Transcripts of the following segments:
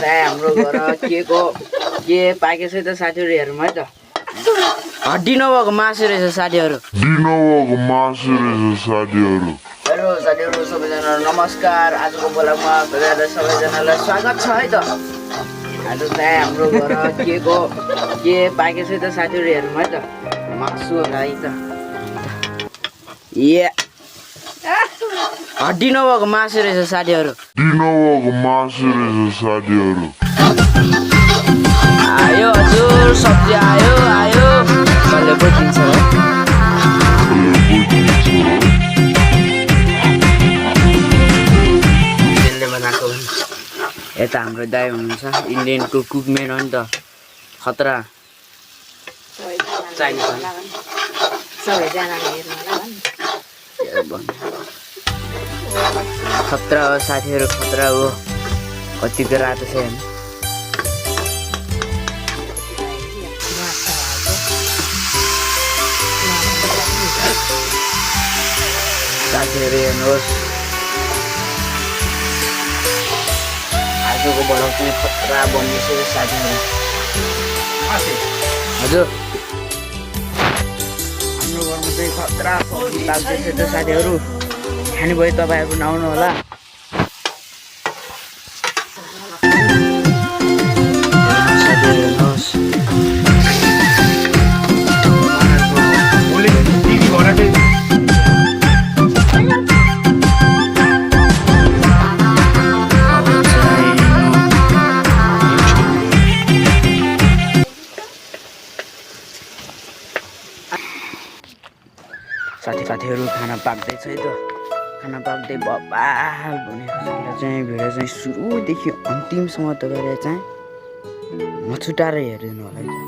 हाम्रो घर के पाकेछ त साथीहरू हेरौँ है त हड्डी नभएको मासु रहेछ साथीहरू हेलो साथीहरू सबैजना नमस्कार आजको बोलामा सबैजनालाई स्वागत छ है त आज चाहिँ हाम्रो घर के पाकेछ त साथीहरू हेरौँ है त मासु होला है त हड्डी नभएको मासु रहेछ साथीहरू आयो हजुर सब्जी आयो कसले बोकिन्छ त्यसले बनाएको यता हाम्रो दाइ हुनुहुन्छ इन्डियनको कुकमेन हो नि त खतरा खतरा हो साथीहरू खतरा हो कतिको रातो छ हेर्नु साथीहरू हेर्नुहोस् आजको बडाउ चाहिँ खतरा बनिन्छ साथीहरू हजुर हाम्रो घरमा चाहिँ खतरा लाग्दैछ त साथीहरू खाने भयो तपाईँहरू नआउनु होला साथीहरू खाना पाक्दैछ है त खाना पाक्दै बबाल भनेर चाहिँ भिडियो चाहिँ सुरुदेखि अन्तिमसम्म तपाईँले चाहिँ नछुटाएर हेरिदिनु होला है त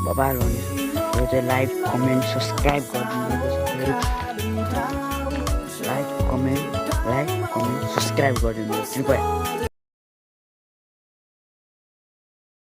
बबाल भनेर यो चाहिँ लाइक कमेन्ट सब्सक्राइब गरिदिनु साथीहरू लाइक कमेन्ट सब्सक्राइब गरिदिनु कृपया